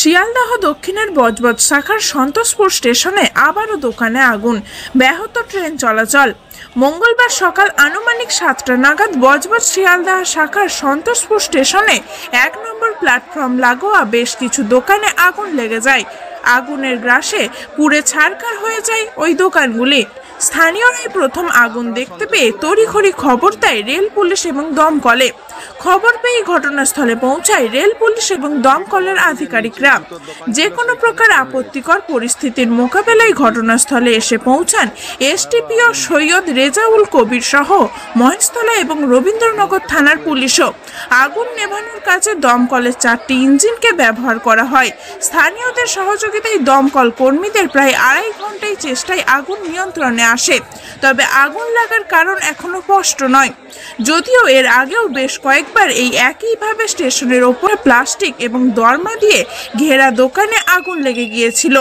শিয়ালদাহ দক্ষিণের বজবজ শাখার সন্তোষপুর স্টেশনে আবারও দোকানে আগুন, ব্যাহত ট্রেন চলাচল। মঙ্গলবার সকাল আনুমানিক 7টা নাগাদ বজবজ শিয়ালদাহ শাখার সন্তোষপুর স্টেশনে 1 নম্বর প্ল্যাটফর্ম লাগোয়া বেশ কিছু দোকানে আগুন লেগে যায়। আগুনের গ্রাসে পুড়ে ছারখার হয়ে যায় ওই দোকানগুলি। স্থানীয়রাই প্রথম আগুন দেখতে পেয়ে তড়িঘড়ি খবর দেয় রেল পুলিশ এবং দমকলে। খবর পেয়ে ঘটনাস্থলে পৌঁছায় রেল পুলিশ এবং দমকলের আধিকারিকরা। যে কোনো প্রকার আপত্তিকর পরিস্থিতির মোকাবেলায় ঘটনাস্থলে এসে পৌঁছান এসটিপিও সৈয়দ রেজাউল কবির সহ মহেশতলা এবং রবীন্দ্রনগর থানার পুলিশও। আগুন নেভানোর কাজে দমকলের 4টি ইঞ্জিনকে ব্যবহার করা হয়। স্থানীয়দের সহযোগিতায় দমকল কর্মীদের প্রায় 2.5 ঘন্টায় চেষ্টায় আগুন নিয়ন্ত্রণে আসে। তবে আগুন লাগার কারণ এখনো স্পষ্ট নয়, যদিও এর আগেও বেশ কয়েকবার এই একইভাবে স্টেশনের ওপরে প্লাস্টিক এবং দরমা দিয়ে ঘেরা দোকানে আগুন লেগে গিয়েছিল।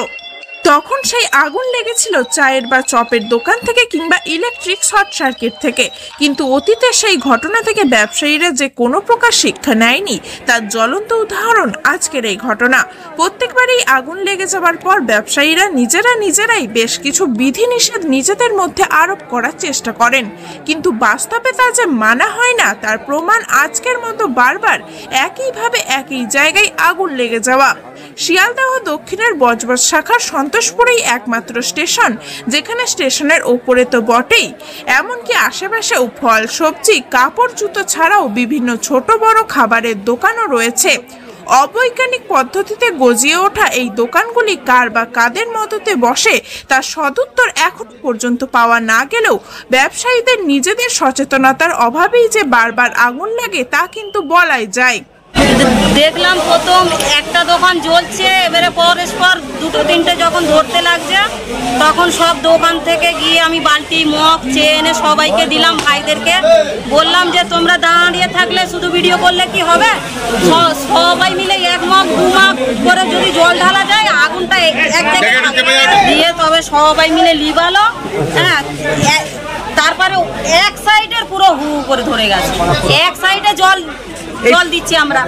তখন সেই আগুন লেগেছিল চায়ের বা চপের দোকান থেকে কিংবা ইলেকট্রিক শর্ট সার্কিট থেকে। কিন্তু অতীতে সেই ঘটনা থেকে ব্যবসায়ীরা যে কোনো প্রকার শিক্ষা নেয়নি তার জ্বলন্ত উদাহরণ আজকের এই ঘটনা। প্রত্যেকবারই আগুন লেগে যাওয়ার পর ব্যবসায়ীরা নিজেরাই বেশ কিছু বিধিনিষেধ নিজেদের মধ্যে আরোপ করার চেষ্টা করেন, কিন্তু বাস্তবে তা যে মানা হয় না তার প্রমাণ আজকের মতো বারবার একইভাবে একই জায়গায় আগুন লেগে যাওয়া। শিয়ালদাহ দক্ষিণের বজবজ শাখার সন্তোষপুরেই একমাত্র স্টেশন যেখানে স্টেশনের ওপরে তো বটেই, এমনকি আশেপাশেও ফল, সবজি, কাপড়, জুতো ছাড়াও বিভিন্ন ছোট বড় খাবারের দোকানও রয়েছে। অবৈজ্ঞানিক পদ্ধতিতে গজিয়ে ওঠা এই দোকানগুলি কার বা কাদের মদতে বসে তার সদুত্তর এখন পর্যন্ত পাওয়া না গেলেও ব্যবসায়ীদের নিজেদের সচেতনতার অভাবেই যে বারবার আগুন লাগে তা কিন্তু বলাই যায়। দেখলাম প্রথম একটা দোকান জ্বলছে, এবারে পরস্পর 2-3টে যখন ধরতে লাগছে তখন সব দোকান থেকে গিয়ে আমি বালতি, মগ, চেনে সবাইকে দিলাম, ভাইদেরকে বললাম যে তোমরা দাঁড়িয়ে থাকলে শুধু ভিডিও করলে কি হবে, সবাই মিলে 1 মগ 2 মগ করে যদি জল ঢালা যায় আগুনটা এক জায়গায় দিয়ে তবে সবাই মিলে লিবালো। হ্যাঁ, তারপরে এক সাইডের পুরো হু করে ধরে গেছে, এক সাইডে জল দিচ্ছি আমরা।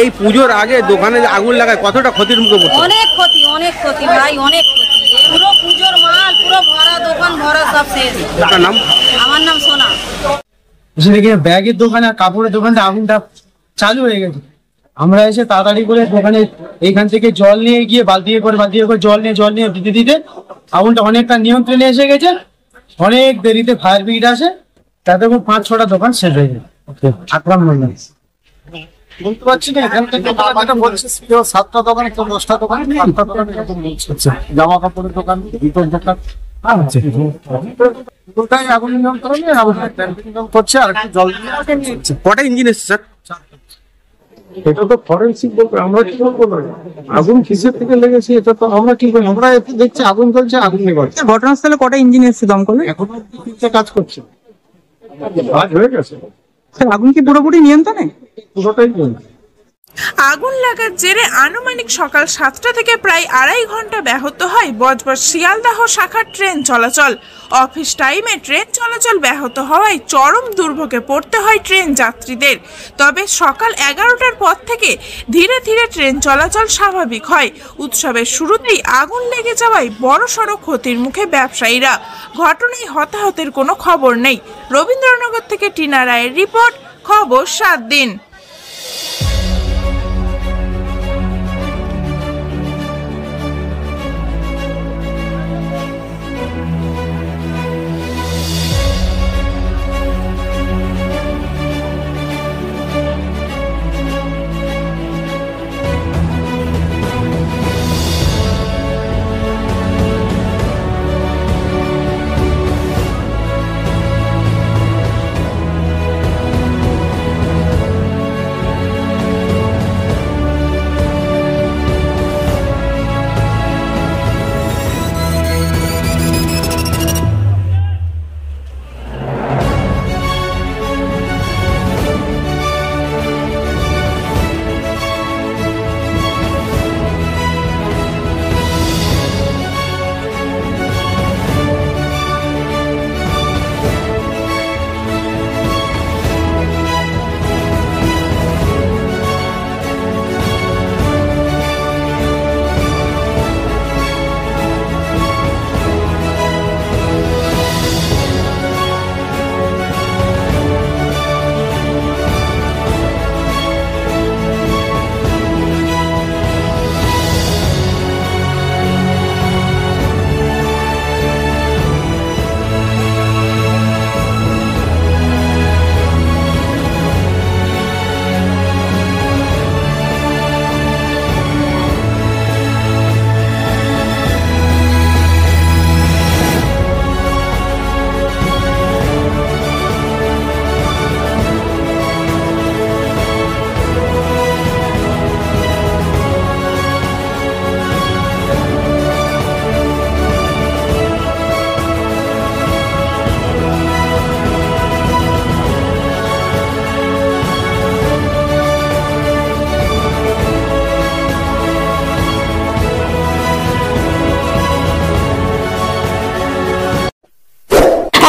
এই পুজোর আগে দোকানে আগুন লাগায় কতটা ক্ষতির মুখে পড়ছে? অনেক ক্ষতি ভাই, অনেক ক্ষতি। পুরো পুজোর মাল পুরো ভরা, দোকান ভরা, সব শেষ। আপনার নাম? আমার নাম সোনা। ব্যাগের দোকান আর কাপড়ের দোকানটা আগুনটা চালু হয়ে গেছে। আমরা এসে তাড়াতাড়ি করে দোকানে এইখান থেকে জল নিয়ে গিয়ে বালতি করে জল নিয়ে দিতে আগুনটা অনেকটা নিয়ন্ত্রণে এসে গেছে। অনেক দেরিতে ফায়ার ব্রিগেড আসে, তাতে 5-6টা দোকান শেষ হয়ে যায়। বলতে পারছি না, এখান থেকে 7টা দোকান, 10টা দোকান, 8টা দোকান এরকম হচ্ছে। জামা কাপড়ের দোকান, জুতোর দোকান পুরোটাই আগুন নিয়ন্ত্রণে করছে। আর একটু জল দিয়ে কটা ইঞ্জিন এসছে স্যার? এটা তো ফরেন্সিক বলবো, আমরা কি বলবো না আগুন কিসের থেকে লেগেছে এটা তো আমরা কি বলবো। আমরা দেখছি আগুন জ্বলছে, আগুন নেভাচ্ছে। ঘটনাস্থলে কটা ইঞ্জিন এসছে দমকলে? এখনো 3টে কাজ করছে, কাজ হয়ে গেছে। আগুন কি পুরোপুরি নিয়ন্ত্রণে? পুরোটাই নিয়ন্ত্রণে। আগুন লাগার জেরে আনুমানিক সকাল 7টা থেকে প্রায় 2.5 ঘন্টা ব্যাহত হয় বজবজ শিয়ালদাহ শাখার ট্রেন চলাচল। অফিস টাইমে ট্রেন চলাচল ব্যাহত হওয়ায় চরম দুর্ভোগে পড়তে হয় ট্রেন যাত্রীদের। তবে সকাল 11টার পর থেকে ধীরে ধীরে ট্রেন চলাচল স্বাভাবিক হয়। উৎসবের শুরুতেই আগুন লেগে যাওয়ায় বড়সড় ক্ষতির মুখে ব্যবসায়ীরা। ঘটনায় হতাহতের কোনো খবর নেই। রবীন্দ্রনগর থেকে টিনা রায়ের রিপোর্ট, খবর 7 দিন।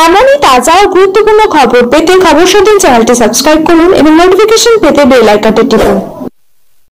এমনই তাজা ও গুরুত্বপূর্ণ খবর পেতে খবর শোধন চ্যানেলটি সাবস্ক্রাইব করুন এবং নোটিফিকেশন পেতে বেল আইকনটি টিপুন।